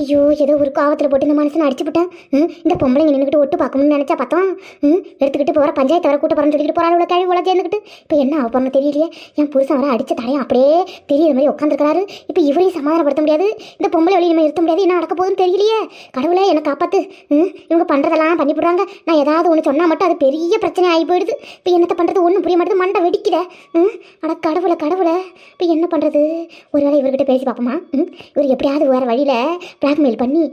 ஐயோ ஏதோ ஒரு காவத்தில் போட்டு இந்த மனுஷனை அடிச்சு விட்டேன். இந்த பொம்பளைங்க நின்றுக்கிட்டு ஒட்டு பார்க்கணும்னு நினச்சா பார்த்தோம். எடுத்துக்கிட்டு போகிற பஞ்சாயத்து வர கூட்ட போகிறேன்னு சொல்லிட்டு போகிறாள். கழிவு உள்ள சேர்ந்துக்கிட்டு இப்போ என்ன ஆக போகிறோன்னு தெரியலையே. என் புருஷன் வர அடித்த தடையும் அப்படியே தெரியுற மாதிரி உட்காந்துருக்காரு. இப்போ இவரையும் சமாதானப்படுத்த முடியாது, இந்த பொம்பளை வழி நம்ம நிறுத்த முடியாது. என்ன நடக்க போகுதுன்னு தெரியலையே. கடவுளே என்னை காப்பாற்று. இவங்க பண்ணுறதெல்லாம் பண்ணிவிடுறாங்க. நான் ஏதாவது ஒன்று சொன்னால் மட்டும் அது பெரிய பிரச்சனை ஆகி போயிடுது. இப்போ என்னத்தை பண்ணுறது ஒன்றும் புரிய மாட்டேது. மண்டை வெடிக்கிற. அட கடவுளை கடவுளை, இப்போ என்ன பண்ணுறது? ஒரு வேளை இவர்கிட்ட பேசி பார்ப்போமா? இவர் எப்படியாவது வேறு வழியில் பிளாக்மெயில் பண்ணி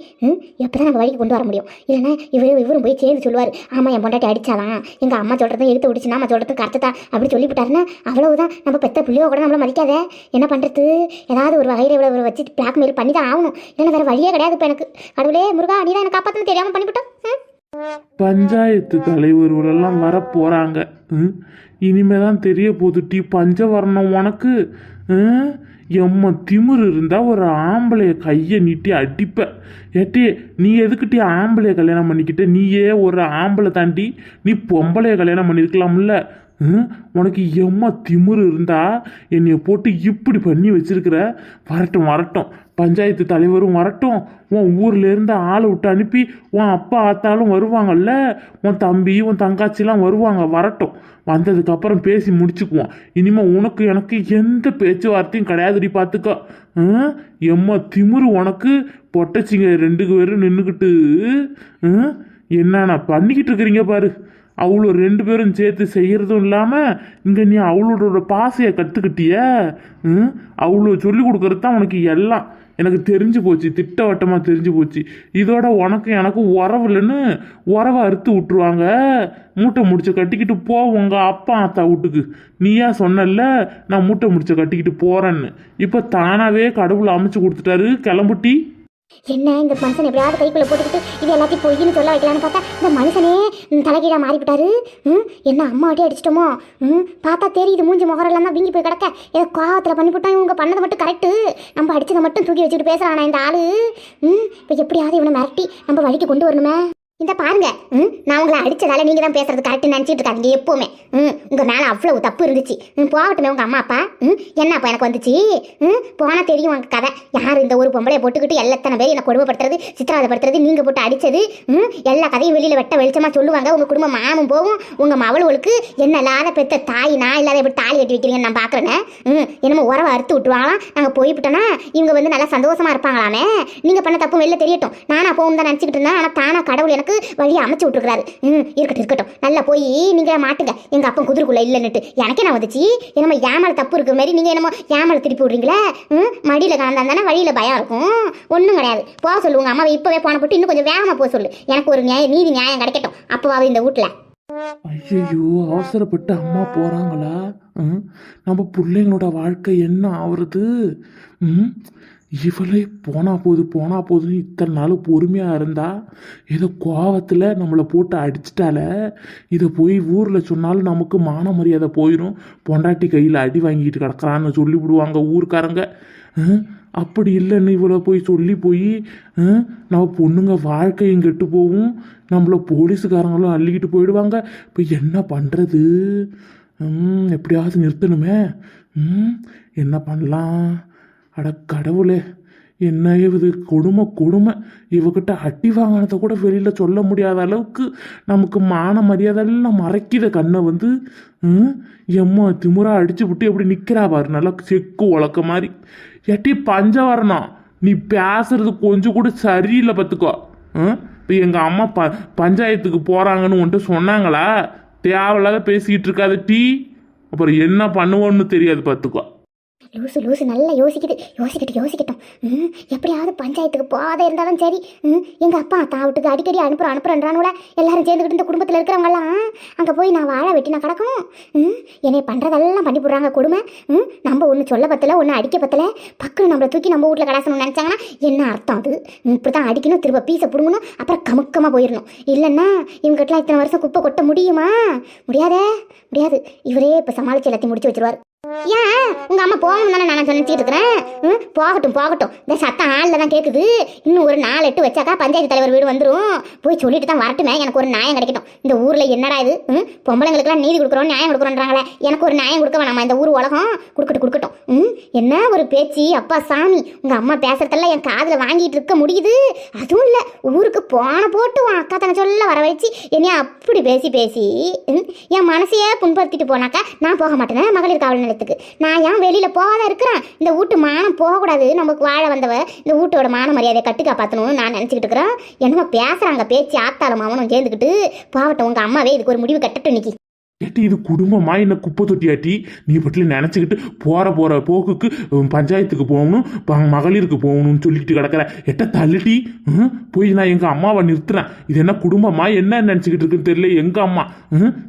எப்போ தான் நம்ம வழிக்கு கொண்டு வர முடியும். இல்லைன்னா இவரும் போய் சேர்ந்து சொல்லுவார், ஆமாம் என் பொண்டாட்டி அடித்தாலாம், எங்கள் அம்மா சொல்கிறதும் எடுத்து விடுச்சு, நம்ம சொல்கிறதும் கரெக்டு அப்படி சொல்லிவிட்டாருன்னா அவ்வளவுதான். நம்ம பெற்ற பிள்ளையோ கூட நம்மளை மதிக்காத. என்ன பண்ணுறது? ஏதாவது ஒரு வகையில் இவ்வளோ வச்சு பிளாக்மெயில் பண்ணி தான் ஆகணும். இல்லைன்னா வேறு வழியே கிடையாது. இப்போ எனக்கு கடவுளே முருகா நீ தான் எனக்கு காப்பாற்றணும் தெரியாமல் பண்ணிவிட்டோம். பஞ்சாயத்து தலைவர்களெல்லாம் வர போகிறாங்க. இனிமேதான் தெரிய போதுட்டி பஞ்சவரணம் உனக்கு. எம்ம திமிரு இருந்தால் ஒரு ஆம்பளைய கையை நீட்டி அடிப்ப. ஏட்டி நீ எதுக்கிட்டே ஆம்பளைய கல்யாணம் பண்ணிக்கிட்ட? நீயே ஒரு ஆம்பளை தாண்டி நீ பொம்பளைய கல்யாணம் பண்ணியிருக்கலாம்ல. உனக்கு எம்மா திமிரு இருந்தா என்னைய போட்டு இப்படி பண்ணி வச்சிருக்கிற. வரட்டும் வரட்டும், பஞ்சாயத்து தலைவரும் வரட்டும், உன் ஊர்லேருந்து ஆளை விட்டு அனுப்பி உன் அப்பா ஆத்தாலும் வருவாங்கல்ல, உன் தம்பி உன் தங்காச்சிலாம் வருவாங்க. வரட்டும், வந்ததுக்கப்புறம் பேசி முடிச்சுக்குவோம். இனிமேல் உனக்கு எனக்கு எந்த பேச்சுவார்த்தையும் கிடையாதுடி பார்த்துக்கோ. எம்மா திமிரு உனக்கு. பொட்டச்சிங்க 2 பேரும் நின்றுக்கிட்டு என்னண்ணா பண்ணிக்கிட்டு இருக்கிறீங்க பாரு. அவ்வளோ 2 பேரும் சேர்த்து செய்கிறதும் இல்லாமல் இங்கே நீ அவளோட பாசையை கற்றுக்கிட்டிய. அவ்வளோ சொல்லி கொடுக்கறது தான் உனக்கு எல்லாம். எனக்கு தெரிஞ்சு போச்சு, திட்டவட்டமாக தெரிஞ்சு போச்சு. இதோட உனக்கு எனக்கு உறவு இல்லைன்னு உறவை அறுத்து விட்டுருவாங்க. மூட்டை முடிச்ச கட்டிக்கிட்டு போ உங்கள் அப்பா ஆத்தா வீட்டுக்கு. நீயா சொன்னல நான் மூட்டை முடிச்ச கட்டிக்கிட்டு போகிறேன்னு. இப்போ தானாகவே கடவுளை அமைச்சு கொடுத்துட்டாரு. கிளம்புட்டி. என்ன இந்த மனுஷன் எப்படியாவது கைக்குள்ளே போட்டுக்கிட்டு இது எல்லாத்தையும் பொய்ன்னு சொல்ல வைக்கலான்னு பார்த்தா இந்த மனுஷனே தலைகீழாக மாறிவிட்டாரு. என்ன அம்மாவட்டே அடிச்சிட்டோமோ? பார்த்தா தெரியுது மூஞ்சி முகரெல்லாம் தான் வீங்கி போய் கிடக்க. ஏதோ கோவத்தில் பண்ணிவிட்டோம். இவங்க பண்ணதை மட்டும் கரெக்டு, நம்ம அடிச்சதை மட்டும் தூக்கி வச்சுக்கிட்டு பேசுகிறானா இந்த ஆளு. இப்போ எப்படியாவது இவனை மிரட்டி நம்ம வழிக்கு கொண்டு வரணுமே. இந்த பாருங்க, நான் உங்களை அடிச்சதால நீங்க தான் பேசுறது கரெக்ட் நினைச்சிட்டு இருக்காங்க எப்பவுமே. உங்க மேல அவ்வளவு தப்பு இருந்துச்சு. போகட்டுமே உங்க அம்மா அப்பா. என்னப்பா எனக்கு வந்துச்சு? போனா தெரியும் உங்க கதை. யார் இந்த ஒரு பொம்பளையை போட்டுக்கிட்டு எல்லாத்தனை பேர் என்ன கொடுமைப்படுத்துறது, சித்திராவதைப்படுத்துறது, நீங்க போட்டு அடிச்சது, எல்லா கதையும் வெளியில வெட்ட வெளிச்சமா சொல்லுவாங்க. உங்க குடும்பம் மாமும் போகும். உங்க மவளுக்கு என்ன இல்லாத பெத்த தாய் நான் இல்லாத எப்படி தாலி கட்டி வைக்கிறீங்கன்னு நான் பாக்குறேன்னு. என்னமோ உறவை அறுத்து விட்டுருவாங்களாம். நாங்க போய்விட்டோன்னா இவங்க வந்து நல்லா சந்தோஷமா இருப்பாங்களாமே. நீங்க பண்ண தப்பு வெளில தெரியட்டும். நானா போகும் தான் நினைச்சுக்கிட்டு இருந்தேன். ஆனா தானா கடவுள் எனக்கு வழியை அமைச்சு விட்டுருக்காரு. இருக்கட்டும் நல்லா போய் நீங்க மாட்டுங்க எங்க அப்பா குதிரைக்குள்ள இல்லைன்னுட்டு. எனக்கே நான் வந்துச்சு என்னமோ ஏமால தப்பு இருக்கிற மாதிரி நீங்க என்னமோ ஏமால திருப்பி விடுறீங்களே. மடியில கலந்தாந்தானே வழியில பயம் இருக்கும். ஒன்றும் கிடையாது. போக சொல்லுவாங்க அம்மாவை இப்பவே போன போட்டு இன்னும் கொஞ்சம் வேகமா போக சொல்லு. எனக்கு ஒரு நீதி நியாயம் கிடைக்கட்டும் அப்பவாவது இந்த வீட்டுல. ஐயோ அவசரப்பட்டு அம்மா போறாங்களா? நம்ம பிள்ளைங்களோட வாழ்க்கை என்ன ஆகுறது? இவளே போனா போதுன்னு இத்தனை நாள் பொறுமையாக இருந்தா ஏதோ கோவத்தில் நம்மளை போட்டு அடிச்சிட்டால. இதை போய் ஊரில் சொன்னாலும் நமக்கு மான மரியாதை போயிடும். பொண்டாட்டி கையில் அடி வாங்கிட்டு கிடக்குறான்னு சொல்லிவிடுவாங்க ஊருக்காரங்க. அப்படி இல்லைன்னு இவளை போய் சொல்லி நம்ம பொண்ணுங்க வாழ்க்கையும் கெட்டு போகும். நம்மளை போலீஸுக்காரங்களும் அள்ளிக்கிட்டு போயிடுவாங்க. இப்போ என்ன பண்ணுறது? எப்படியாவது நிறுத்தணுமே. என்ன பண்ணலாம்? அட கடவுளே, என்ன இது கொடுமை. இவகிட்ட அடி வாங்கினதை கூட வெளியில் சொல்ல முடியாத அளவுக்கு நமக்கு மான மரியாதை எல்லாம் மறைக்கிற கண்ணை வந்து எம்மா திமுறா அடிச்சு விட்டு எப்படி நிற்கிறா பாரு. நல்லா செக்கு உழக்க மாதிரி. எட்டி பஞ்சவரணம், நீ பேசுறது கொஞ்சம் கூட சரியில்லை பார்த்துக்கோ. இப்போ எங்கள் அம்மா பஞ்சாயத்துக்கு போகிறாங்கன்னு வந்துட்டு சொன்னாங்களா? தேவையில்லாத பேசிக்கிட்டு இருக்காது டீ. அப்புறம் என்ன பண்ணுவோன்னு தெரியாது பார்த்துக்கோ. லூசு நல்லா யோசிக்கட்டும். எப்படியாவது பஞ்சாயத்துக்கு போகாத இருந்தாலும் சரி. எங்கள் அப்பா தாவட்டுக்கு அடிக்கடி அனுப்புறானுல. எல்லாரும் சேர்ந்துக்கிட்டு இந்த குடும்பத்தில் இருக்கிறவங்கலாம் அங்கே போய் நான் வாழை வெட்டி நான் கிடக்கணும். என்னை பண்ணுறதெல்லாம் பண்ணி போடுறாங்க கொடுமை. நம்ம ஒன்று சொல்ல பத்தல, ஒன்று அடிக்க பத்தல, பக்கம் நம்மளை தூக்கி நம்ம வீட்டில் கடாசணும்னு நினச்சாங்கன்னா என்ன அர்த்தம்? அது இப்படி தான் அடிக்கணும், திரும்ப பீஸை பிடுங்கணும், அப்புறம் கமுக்கமாக போயிடணும். இல்லைன்னா இவங்ககிட்டலாம் இத்தனை வருஷம் குப்பை கொட்ட முடியுமா? முடியாது. இவரே இப்போ சமாளித்து எல்லாத்தையும் முடிச்சு வச்சிருவார். ஏன் உங்க அம்மா போகணும் தானே நான் நினைச்சிட்டு இருக்கிறேன். போகட்டும் போகட்டும், இந்த சத்தம் ஆளில் தான் கேட்குது. இன்னும் ஒரு 4-8 வச்சாக்கா பஞ்சாயத்து தலைவர் வீடு வந்துடும். போய் சொல்லிட்டு தான் வரட்டுமே, எனக்கு ஒரு நியாயம் கிடைக்கட்டும். இந்த ஊர்ல என்னடா இது, பொம்பளைங்களுக்குலாம் நீதி கொடுக்குறோம் நியாயம் கொடுக்குறோன்றாங்களே, எனக்கு ஒரு நியாயம் கொடுக்க வேணாமா? இந்த ஊர் உலகம் கொடுக்கட்டும். என்ன ஒரு பேச்சு அப்பா சாமி. உங்க அம்மா பேசுறதெல்லாம் என் காதுல வாங்கிட்டு இருக்க முடியுது. அதுவும் இல்ல, ஊருக்கு போன போட்டு உன் அக்கா தன சொல்ல வர வச்சு என்னைய அப்படி பேசி என் மனசையே புண்படுத்திட்டு போனாக்கா நான் போக மாட்டேனே மகளிர் காவல் நிலையத்துக்கு. நான் ஏன் வெளியில போகாத இருக்கிறேன்? இந்த வீட்டு மானம் போகக்கூடாது, நமக்கு வாழ வந்தவ இந்த வீட்டோட மான மரியாதையை கட்டி காப்பாற்றணும்னு நான் நினச்சிக்கிட்டு இருக்கிறேன். என்னமோ பேசுறாங்க பேச்சு ஆத்தாலும் அவனும் சேர்ந்துக்கிட்டு. பாவட்டும், உங்க அம்மாவே இதுக்கு ஒரு முடிவு கட்டட்டும் இன்னைக்கு. ஏட்டி இது குடும்பமா என்ன குப்பை தொட்டியாட்டி? நீ பட்டில நினச்சிக்கிட்டு போகிற போக்குக்கு பஞ்சாயத்துக்கு போகணும், மகளிருக்கு போகணும்னு சொல்லிட்டு கிடக்கிற. எட்ட தள்ளிட்டி போய் நான் எங்கள் அம்மாவை நிறுத்துறேன். இது என்ன குடும்பமா என்ன நினச்சிக்கிட்டு இருக்குன்னு தெரியல. எங்கள் அம்மா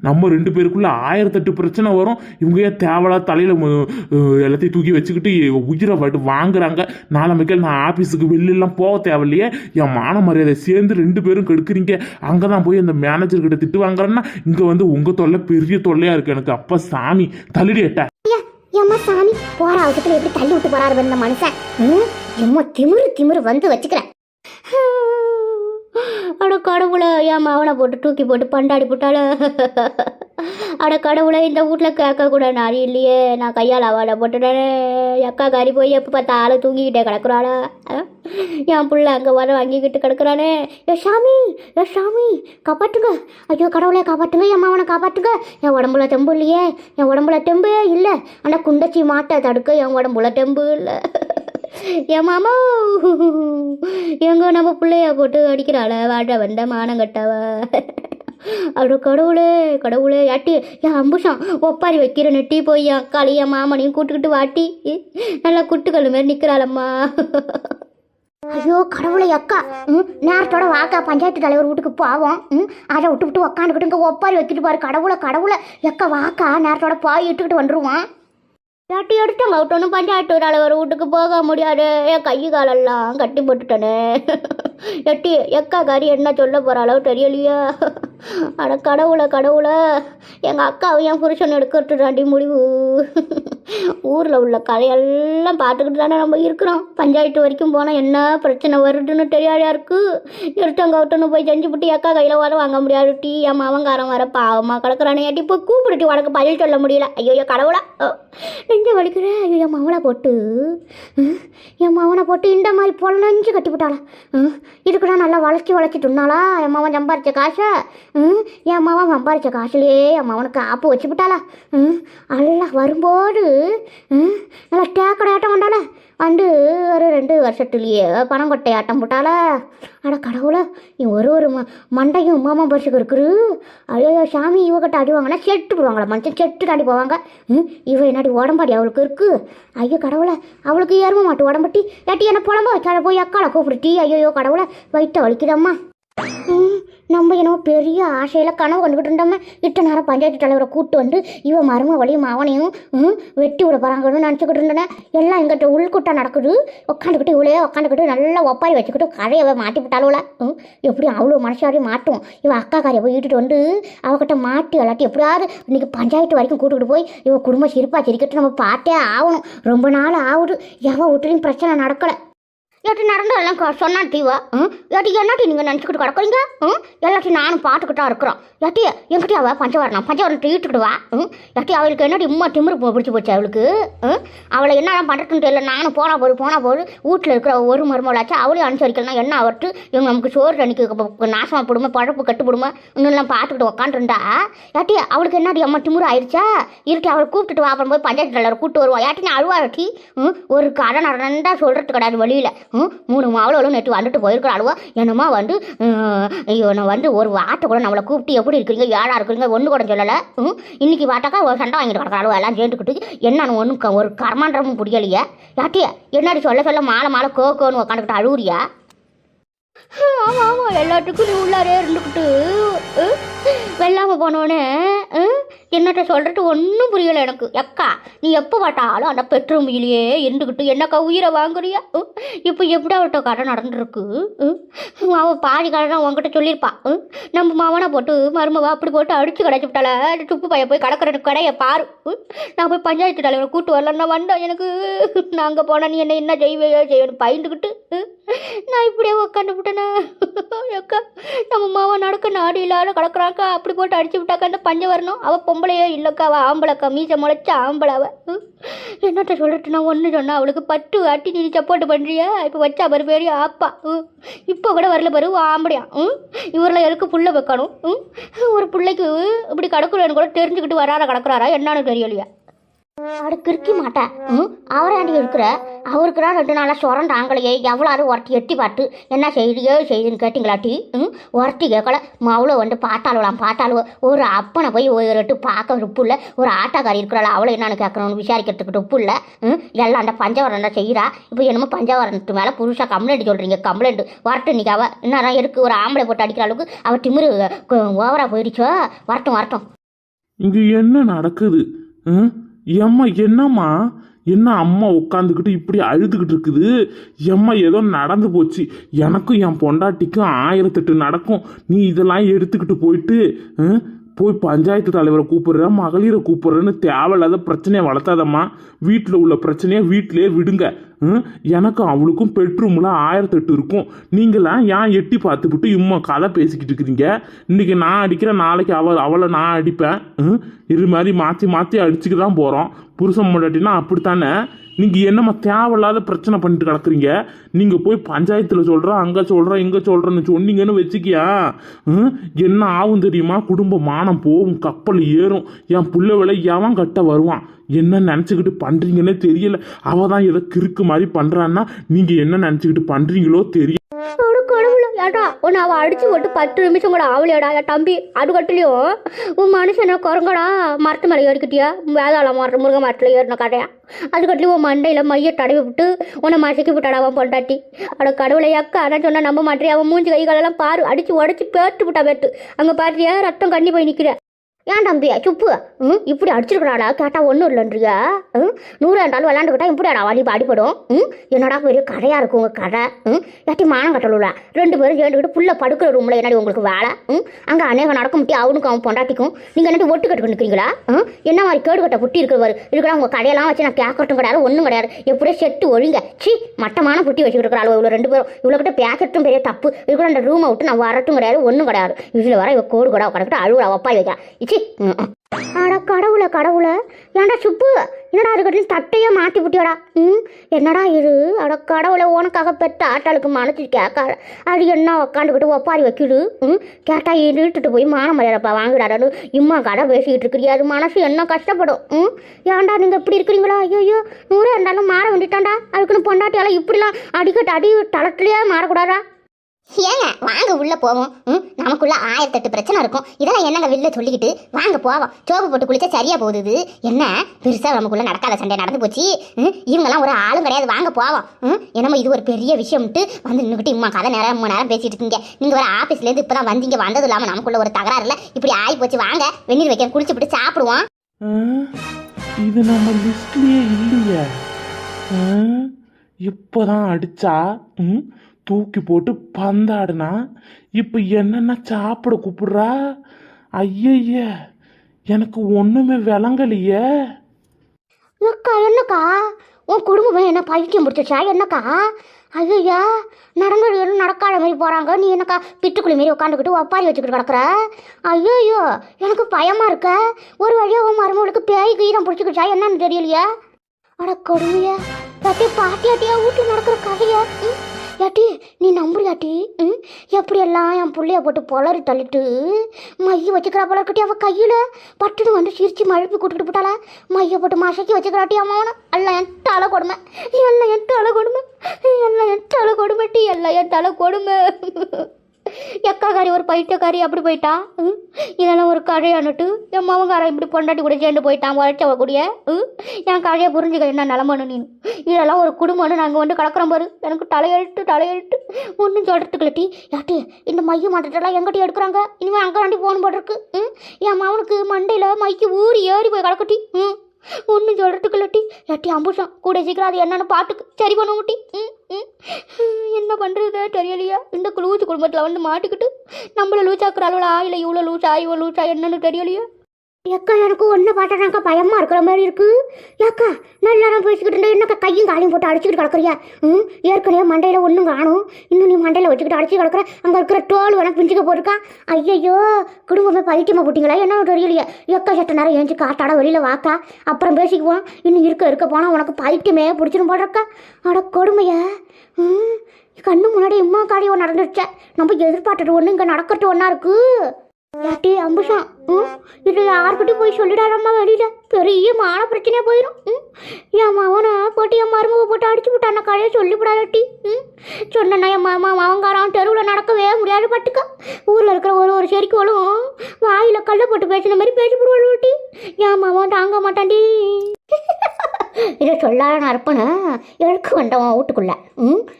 நம்ம 2 பேருக்குள்ள 1008 பிரச்சனை வரும். இவங்க ஏன் தேவலா தலையில் எல்லாத்தையும் தூக்கி வச்சுக்கிட்டு உயிரை வாங்குறாங்க. நாளைமைக்கால் நான் ஆஃபீஸுக்கு வெளிலெல்லாம் போக தேவையில்லையே. என் மான மரியாதை சேர்ந்து 2 பேரும் கெடுக்குறீங்க. அங்கே தான் போய் அந்த மேனேஜர்கிட்ட திட்டு வாங்குறேன்னா இங்கே வந்து உங்கள் தொல்லை பெரிய தொல்லையா இருக்கு எனக்கு. அப்பா சாமி தள்ளிடி எட்ட. ஏம்மா சாமி, போற அவசரத்துல எப்படி தள்ளி விட்டு போறாரு இந்த மனுஷன். எம்மா திமிரு வந்து வச்சுக்கிறேன். அட கடவுளை, என் அவனை போட்டு தூக்கி போட்டு பண்டாடி போட்டால. அட கடவுளை, இந்த வீட்டில் கேட்கக்கூட நாரி இல்லையே. நான் கையால் அவளை போட்டுட்டேனே. அக்கா காரி போய் எப்போ பார்த்தாலும் தூங்கிக்கிட்டே கிடக்குறாளா? என் பிள்ளை அங்கே வர வாங்கிக்கிட்டு கிடக்குறானே. ஏ சாமி காப்பாற்றுங்க. ஐயோ கடவுளே காப்பாற்றுங்க, என் மாவனை காப்பாற்றுங்க. என் உடம்புல தெம்பு இல்லையே, என் உடம்புல தெம்பே இல்லை. ஆனால் குண்டச்சி மாட்டை தடுக்க என் உடம்புல தெம்பு இல்லை. என் மாமா எங்க நம்ம பிள்ளைய போட்டு அடிக்கிறாள, வாட வந்த மானங்கட்டவ. அட கடவுளே யாட்டி என் அம்புஷம் ஒப்பாரி வைக்கிற நெட்டி போய் என் அக்காளையும் என் மாமனையும் கூட்டுக்கிட்டு வாட்டி நல்லா குட்டுக்கல் மாரி நிற்கிறாளம்மா. ஐயோ கடவுளை அக்கா, நேரத்தோட வாக்கா பஞ்சாயத்து தலைவர் வீட்டுக்கு போவோம். அதை விட்டு உக்காந்துக்கிட்டு இங்கே ஒப்பாரி வைக்கிட்டு பாரு. கடவுளை எக்கா வாக்கா, நேரத்தோட போய் இட்டுக்கிட்டு வந்துருவான். யாட்டி எடுத்தாங்க அவுட்டோன்னு பஞ்சாயத்து தலைவர் வீட்டுக்கு போக முடியாது. என் கை காலெல்லாம் கட்டி போட்டுட்டேனே. எட்டி எக்கா காரி என்ன சொல்ல போகிறாளோ தெரியலையா? அட கடவுளை எங்கள் அக்காவும் என் புருஷன் எடுக்கிறதுடாண்டி முடிவு. ஊரில் உள்ள கதையெல்லாம் பார்த்துக்கிட்டு தானே நம்ம இருக்கிறோம். பஞ்சாயத்து வரைக்கும் போனால் என்ன பிரச்சனை வருதுன்னு தெரியாதா இருக்குது. எடுத்தாங்க அவுட்டோன்னு போய் செஞ்சு விட்டு எக்கா கையில் வர வாங்க முடியாது. டீ என் மாவங்காரம் வர பாவமாக கிடக்குறானே. ஏட்டி போய் கூப்பிடுட்டு உனக்கு பதில் சொல்ல முடியல. ஐயோ கடவுளா, நெஞ்ச வலிக்கிறேன். ஐயோ என் மவனை போட்டு இந்த மாதிரி போல நெஞ்சு கட்டி விட்டாளா? இதுக்குடா நல்லா வளைச்சிட்டுனாளா என் மாவன் சம்பாரிச்ச காசை? என் மாவன் சம்பாரிச்ச காசுலேயே என் மாவனுக்கு ஆப்பு வச்சு விட்டாளா? எல்லாம் வரும்போது நல்லா டேக்கடையாட்டம் வந்தால வந்து ஒரு 2 வருஷத்துலேயே பணம் கொட்டை ஆட்டம் போட்டாளா? அட கடவுளை, ஒரு மண்டையும் மாமா பரிசுக்கு இருக்குது. ஐயோ சாமி, இவகிட்ட அடி வாங்கினா செட்டு போடுவாங்களா? மனுஷன் செட்டு தாண்டி போவாங்க. இவ என்னாடி உடம்பாடி அவளுக்கு இருக்கு. ஐயோ கடவுளை, அவளுக்கு ஏறும மாட்டு உடம்பட்டி. ஏட்டி என்ன புலம்ப வச்சால போய் அக்காளை கூப்பிடுட்டி. ஐயோ கடவுளை, வயிற்ற வலிக்குதம்மா. நம்ம என்னவோ பெரிய ஆசையில் கனவு கண்டுக்கிட்டு இருந்தோம்னா இத்தனை நேரம் பஞ்சாயத்து தலைவரை கூப்பிட்டு வந்து இவன் மருமவளையும் அவனையும் வெட்டி விட போகிறாங்கன்னு நினச்சிக்கிட்டு இருந்தேன். எல்லாம் எங்கிட்ட உள்கூட்டம் நடக்குது. உட்காந்துக்கிட்டு இவளே உட்காந்துக்கிட்டு நல்லா ஒப்பாரி வச்சுக்கிட்டு கதையை மாட்டி விட்டாளுவல. எப்படியும் அவ்வளோ மனசாரையும் மாட்டுவோம். இவன் அக்கா காரியை போய் இட்டுட்டு வந்து அவகிட்ட மாட்டி விளாட்டி எப்படியாவது இன்றைக்கி பஞ்சாயத்து வரைக்கும் கூட்டுக்கிட்டு போய் இவன் குடும்பம் சிரிப்பாக சிரிக்கிட்டு நம்ம பார்த்தே ஆகணும். ரொம்ப நாள் ஆகுது, எவன் வீட்டுலையும் பிரச்சனை நடக்கலை. ஏட்டி நடந்தோம் எல்லாம் சொன்னான் தீவா. ஏட்டி என்னாட்டி நீங்கள் நினச்சிக்கிட்டு கிடக்குறீங்க? எல்லாத்தையும் நானும் பார்த்துக்கிட்டா இருக்கிறோம். ஏட்டி எங்கிட்ட அவள் பஞ்சவரணம் ஈட்டுக்கிட்டு வா. ஏட்டி அவளுக்கு என்னடி இம்மா திமிரு பிடிச்சி போச்சு அவளுக்கு. அவளை என்னெல்லாம் பண்ணுறதுன்னு தெரியல. நானும் போனால் போது வீட்டில் இருக்கிற ஒரு மருமகளாச்சு அவளையும் அனுசரிக்கலன்னா என்ன அவர்ட்டு இவங்க நமக்கு சோறு தண்ணிக்கு நாசமாக போடுமா, பழப்பு கட்டு போடுமா இன்னும் பார்த்துக்கிட்டு உக்காண்டிருந்தா. ஏட்டி அவளுக்கு என்னடி அம்மா திமிரு ஆயிடுச்சா? இருட்டி அவளை கூப்பிட்டுட்டு வா, அப்புறம் போய் பஞ்சாயத்து தலைவர் கூப்பிட்டு வருவான். ஏட்டி நான் அழுவாட்டி ஒரு கதை நடந்தா சொல்கிறது கிடையாது வெளியில். 3 மாவளும் நேற்று வந்துட்டு போயிருக்கிற அழுவா. என்னம்மா வந்து நான் வந்து ஒரு வார்த்தை கூட நம்மளை கூப்பிட்டு எப்படி இருக்கிறீங்க, ஏழா இருக்கிறீங்க ஒன்று கூட சொல்லலை. இன்னைக்கு வாட்டாக்கா ஒரு சண்டை வாங்கிட்டு கிடக்கிற அழுவா எல்லாம் சேர்ந்துக்கிட்டு. என்னன்னு ஒன்றும் ஒரு கர்மான்றமும் புரியலையே. யாட்டியா என்னடி சொல்ல மாலை கோன்னு உக்காந்துக்கிட்டு அழுவுறியா? ஆமாம் எல்லாத்துக்கும் நீ உள்ளாரே இருந்துக்கிட்டு வெள்ளாமல் போனோடனே என்னட்ட சொல்கிறது ஒன்றும் புரியலை எனக்கு. எக்கா நீ எப்போ பார்த்தாலும் அந்த பெட்ரூமிலேயே இருந்துக்கிட்டு என்னக்கா உயிரை வாங்குறியா? இப்போ எப்படி அவள்கிட்ட கதை நடந்துருக்கு? அவள் பாதி கதை தான் உங்ககிட்ட சொல்லியிருப்பா. நம்ம மாவனை போட்டு மருமவா அப்படி போட்டு அடித்து கடைச்சி விட்டால. துப்பு பைய போய் கடக்கிற கடையை பாரு. நான் போய் பஞ்சாயத்து தலைவரை கூட்டு வரலன்னா வந்தேன். எனக்கு நான் அங்கே போனால் நீ என்ன செய்யணும் பயந்துக்கிட்டு நான் இப்படியே உட்காந்து விட்டேனா? அக்கா நம்ம மாவா நடக்க நாடு இல்லாத கிடக்குறாக்கா. அப்படி போட்டு அடிச்சு விட்டாக்கா அந்த பஞ்சம் வரணும். அவள் பொம்பளையே இல்லைக்கா, அவள் ஆம்பளைக்கா, மீசை முளைச்ச ஆம்பளை. அவள் என்னட்ட சொல்லிட்டு நான் ஒன்று சொன்னா அவளுக்கு பட்டு அட்டி நீ சப்போர்ட் பண்ணுறியா? இப்போ வச்சா பாரு பெரிய ஆப்பா. இப்போ கூட வரல பாரு ஆம்படியா. இவரில் எதுக்கு புள்ள வைக்கணும்? ஒரு பிள்ளைக்கு இப்படி கிடக்குறேன்னு கூட தெரிஞ்சுக்கிட்டு வராத கிடக்குறாரா என்னன்னு தெரியலையா? அடுக்கு இருக்க மாட்டேன். அவராண்டி இருக்கிற அவருக்கு தான் 2 நாளாக சுரண்டாங்களையே எவ்வளோ ஒருத்தி எட்டி பார்த்து என்ன செய்யுதுன்னு கேட்டிங்களாட்டி? ஒருத்தி கேட்கல. அவ்வளோ வந்து பாட்டாளுவோ ஒரு அப்பனை போய் ஒரு ரெட்டு பார்க்க உப்பு இல்லை. ஒரு ஆட்டாக்காரி இருக்கிறாள் அவளை என்னன்னு கேட்கணும்னு விசாரிக்கிறதுக்கு உப்பு இல்லை. எல்லாம் அந்த பஞ்சவரம் தான் செய்கிறா. இப்போ என்னமோ பஞ்சவரத்து மேலே புதுசாக கம்ப்ளைண்ட் சொல்கிறீங்க. கம்ப்ளைண்ட் வரட்டும். இன்றைக்கி அவள் என்ன இருக்கு ஒரு ஆம்பளை போட்டு அடிக்கிற அளவுக்கு அவள் திமிரு ஓவராக போயிடுச்சோ. வரட்டும். இங்கே என்ன நடக்குது? ஏம்மா என்னம்மா என்ன அம்மா உட்காந்துக்கிட்டு இப்படி அழுதுகிட்டு இருக்குது? ஏம்மா ஏதோ நடந்து போச்சு. எனக்கும் என் பொண்டாட்டிக்கும் 1008 நடக்கும். நீ இதெல்லாம் எடுத்துக்கிட்டு போயிட்டு போய் பஞ்சாயத்து தலைவரை கூப்பிடுறேன், மகளிரை கூப்பிடுறேன்னு தேவையில்லாத பிரச்சனையை வளர்த்தாதம்மா. வீட்டில் உள்ள பிரச்சனையை வீட்டிலே விடுங்க. எனக்கும் அவளுக்கும் பெட்ரூமில் 1008 இருக்கும். நீங்களாம் ஏன் எட்டி பார்த்துக்கிட்டு இம்மா கதை பேசிக்கிட்டு இருக்கிறீங்க? இன்றைக்கி நான் அடிக்கிறேன், நாளைக்கு அவளை நான் அடிப்பேன். இது மாதிரி மாற்றி அடிச்சுக்க தான் போகிறோம். புருஷன் முன்னாடினா அப்படித்தானே? நீங்கள் என்னம்மா தேவையில்லாத பிரச்சனை பண்ணிட்டு கிடக்குறீங்க? நீங்கள் போய் பஞ்சாயத்தில் சொல்கிறேன், அங்கே சொல்கிறேன், இங்கே சொல்கிறேன்னு சொன்னீங்கன்னு வச்சுக்கியா என்ன ஆகும் தெரியுமா? குடும்ப மானம் போகும், கப்பல் ஏறும். என் புள்ள விலை எவன் கட்ட வருவான்? என்ன நினச்சிக்கிட்டு பண்ணுறீங்கன்னே தெரியல. அவள் தான் ஏதோ கிறுக்கு மாதிரி பண்ணுறான்னா நீங்கள் என்ன நினச்சிக்கிட்டு பண்ணுறீங்களோ தெரியல. ஏட்டா உன்னை அவள் அடிச்சு போட்டு 10 நிமிஷம் கூட ஆவலையாடா என் தம்பி. அது கட்டிலையும் உன் மனுஷனை குரங்கடா மரத்து மேலே ஏறிக்கிட்டியா? வேதாளம் முருங்கை மரத்தில் ஏறின கதையா? அது கட்டிலையும் உன் மண்டையில் மைய தடவி விட்டு உன்னை மசக்கி விட்டாடா அவன் பொண்டாட்டி. அவட கடவுளை அக்கா அதான் சொன்னால் நம்ப மாட்டேன். அவன் மூஞ்சி கை காலெல்லாம் பாரு அடித்து உடச்சி பேட்டு விட்டா அங்கே பாத்தியா ரத்தம் கண்ணி போய் நிற்கிற. ஏன் தம்பியா சுப்பு இப்படி அடிச்சிருக்கிறாடா? கேட்டால் ஒன்றும் இல்லைன்றியா? 100 ஆண்டாலும் விளாண்டுக்கிட்டா இப்படியாடா வாலி அடிப்படும். என்னடா பெரிய கதையாக இருக்கும் உங்கள் கதை. யாட்டி மானம் கட்டலுல 2 பேரும் சேர்ந்துக்கிட்டு புள்ள படுக்கிற ரூமில் என்னடி உங்களுக்கு வேலை? அங்கே அநேகம் நடக்க முடியும். அவனுக்கும் அவன் பொண்டாட்டிக்கும் நீங்கள் என்ன ஒட்டு கட்டு நிற்கிறீங்களா? என்ன மாதிரி கேடு கட்ட புட்டி இருக்கிற உங்கள் கடையெல்லாம் வச்சு நான் கேட்கட்டும் கிடையாது, ஒன்றும் கிடையாது. எப்படியே செட்டு ஒழுங்க. சி மட்டமான புட்டி வச்சுக்கிட்டு இருக்கிறாள் இவ்வளோ 2 பேரும். இவ்வளோக்கிட்ட பேசட்டும் பெரிய தப்பு. இருக்கிற அந்த ரூமை விட்டு நான் வரட்டும் கிடையாது, ஒன்றும் கிடையாது. இதில் வர இவ கோடு கூட உட்காந்துக்கிட்டு அழுகுறா ஒப்பாய் வைக்கிறா. அட கடவுளை ஏன்டா சுப்பு என்னடா அதுக்கட்டில் தட்டையே மாற்றி விட்டியாடா? என்னடா இது? அட கடவுளை உனக்காக பெற்ற ஆட்டாளுக்கு மனசு கேட்காது. அது என்ன உக்காந்துக்கிட்டு ஒப்பாரி வைக்கிடு? கேட்டா இழுத்துட்டு போய் மான மரியாதைப்பா வாங்கிடாடான்னு இம்மா கடை பேசிக்கிட்டு இருக்கிறியா? அது மனசு என்ன கஷ்டப்படும். ஏன்டா நீங்கள் இப்படி இருக்கிறீங்களா? ஐயோ 100 இருந்தாலும் மாற வேண்டிட்டான்டா. அதுக்குன்னு பொண்டாட்டியால் இப்படிலாம் அடி தளத்துலேயே மாறக்கூடாதா? ஏங்க வாங்க உள்ளே போவோம். நமக்குள்ள 1008 பிரச்சனை இருக்கும். இதெல்லாம் என்னங்க வெளில சொல்லிக்கிட்டு வாங்க போவோம். சோப்பு போட்டு குளிச்சா சரியா போகுது. என்ன பெருசாக நமக்குள்ள நடக்காத சண்டை நடந்து போச்சு. இவங்கெல்லாம் ஒரு ஆளும் கிடையாது. வாங்க போவோம். என்னமோ இது ஒரு பெரிய விஷயம்ட்டு வந்து நின்றுக்கிட்டு இம்மா கதை நேரம் பேசிட்டு இருக்கீங்க. நீங்கள் வேறு ஆஃபீஸ்லேருந்து இப்போ தான் வந்தீங்க. வந்தது இல்லாமல் நமக்குள்ள ஒரு தகராறு இல்லை. இப்படி ஆகி போச்சு. வாங்க வெந்நீர் வைக்க குளிச்சுப்பிட்டு சாப்பிடுவோம். இது நம்ம லிஸ்ட்லேயே இல்லையே. இப்போதான் அடிச்சா தூக்கி போட்டு பந்தாடுனா இப்போ என்னென்ன சாப்பிட கூப்பிடுறா? ஐயய்ய எனக்கு ஒன்றுமே விளங்கலையே. என்னக்கா உன் குடும்பம் என்ன பைத்தியம் பிடிச்சிச்சா? என்னக்கா ஐயா நடக்காத மாதிரி போகிறாங்க. நீ என்னக்கா பிட்டுக்குழி மாரி உட்காந்துக்கிட்டு ஒப்பாரி வச்சுக்கிட்டு கிடக்குற? ஐயோ எனக்கு பயமாக இருக்க. ஒரு வழியாக உன் மருமகளுக்கு பேய் கீரம் பிடிச்சிக்கிச்சா என்னன்னு தெரியலையா? அட கொடுமையா பாட்டியாட்டியா வீட்டில் நடக்கிற கதையா? யாட்டி நீ நம்புறியாட்டி? எப்படியெல்லாம் என் பிள்ளைய போட்டு பொலரி தள்ளிட்டு மைய வச்சுக்கிறா பொலர்கிட்டே அவள் கையில் பட்டுன்னு வந்து சிரிச்சு மழுப்பி கூட்டுக்கிட்டு போட்டாளா? மைய போட்டு மசக்கி வச்சுக்கிறாட்டி அம்மாவனை. எல்லாம் என் தலை கொடுமை. எல்லாம் என் தலை கொடுமை. எக்காக்காரி ஒரு பைத்தியக்காரி அப்படி போயிட்டா. இதெல்லாம் ஒரு கதையானுட்டு என் மவங்காரன் இப்படி பொண்டாட்டி கூட சேர்ந்து போயிட்டான் உழைச்சவ கூடிய. என் கதையை புரிஞ்சுக்க என்ன நிலமனு நீ. இதெல்லாம் ஒரு குடும்பம்னு நாங்கள் வந்து கலக்கிறோம் பாரு. எனக்கு தலையெழுட்டு ஒன்றும் சொல்கிறதுக்குள்ளட்டி யாட்டி இந்த மைய மாட்டெல்லாம் எங்கிட்ட எடுக்கிறாங்க. இனிமேல் அங்கே வண்டி போகணும் போட்டிருக்கு. என் மவனுக்கு மண்டையில் மைக்கு ஊறி ஏறி போய் கிடக்கட்டி. ஒன்றும் சொல்கிறதுக்குள்ளட்டி யாட்டி அம்புஷம் கூட சீக்கிரம் அது என்னென்னு பாட்டுக்கு சரி பண்ண முட்டி. என்ன பண்ணுறது தெரியலையா. இந்த லூச்சு குடும்பத்தில் வந்து மாட்டிக்கிட்டு நம்மளை லூச்சாக்குறாளா இல்லை இவ்வளோ லூச்சா இவ்வளோ லூச்சா என்னன்னு தெரியலையா. ஏக்கா எனக்கு ஒன்று பார்த்தாக்கா பயமாக இருக்கிற மாதிரி இருக்கு. ஏக்கா நல்லா பேசிக்கிட்டு இருந்தா என்னக்கா கையும் காலையும் போட்டு அடிச்சுக்கிட்டு கிடக்குறியா? ஏற்கனவே மண்டையில் ஒன்றும் காணும், இன்னும் நீ மண்டையில் வச்சுக்கிட்டு அடிச்சு கிடக்குற. அங்கே இருக்கிற தோல் உனக்கு பிஞ்சுக்க போயிருக்கா. ஐயையோ குடும்பமே பைத்தியமாக போட்டிங்களா என்னன்னு தெரியலையா. ஏக்கா சட்ட நேரம் ஏஞ்சி காட்டாட வெளியில் வாக்கா, அப்புறம் பேசிக்குவோம். இன்னும் இருக்க போனால் உனக்கு பைத்தியமே பிடிச்சிடும் போடுறக்கா. அட கொடுமையா. கண்ணு முன்னாடி இம்மா காரியம் நடந்துருச்ச. நம்ம எதிர்பார்த்துட்டு ஒன்று இங்கே நடக்கிறது ஒன்றா இருக்கு. யாட்டி அம்புஷம் இது யார்கிட்டையும் போய் சொல்லிடாரம்மா வெளியில. பெரிய மான பிரச்சனையா போயிடும். என் மாவனை போட்டு என் மருமவை போட்டு அடிச்சு விட்டான் கடையை சொல்லிவிடாட்டி. சொன்னா என் மாமா மாவங்காரம் தெருவில் நடக்கவே முடியாது பட்டுக்கா. ஊரில் இருக்கிற ஒரு செரிக்கோளும் வாயில் கல்லை போட்டு பேசின மாதிரி பேசி போடுவாள். என் மாவன் தாங்க மாட்டான்டி. இதை சொல்லாத நறுப்புன்னு எழுக்கு வந்தோம் வீட்டுக்குள்ள.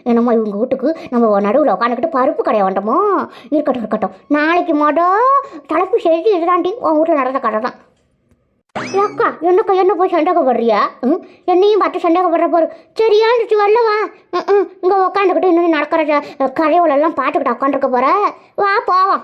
என்னம்மா இவங்க வீட்டுக்கு நம்ம நடுவில் உட்காந்துக்கிட்டு பருப்பு கடையை வந்தோமோ. இருக்கட்டும் நாளைக்கு தலைப்பு செய்தி இதுதாண்டி உன் வீட்டில் நடந்த கதை தான். ஏக்கா என்ன போய் சந்தேகப்படுறியா? என்னையும் பார்த்து சந்தேகப்படுற போரு. சரியா இருந்துச்சு வரலவா. இங்கே உட்காந்துக்கிட்டு இன்னும் நடக்கிற கதையோலெல்லாம் பார்த்துக்கிட்டு உட்காந்துருக்க போகிற. வா போவோம்.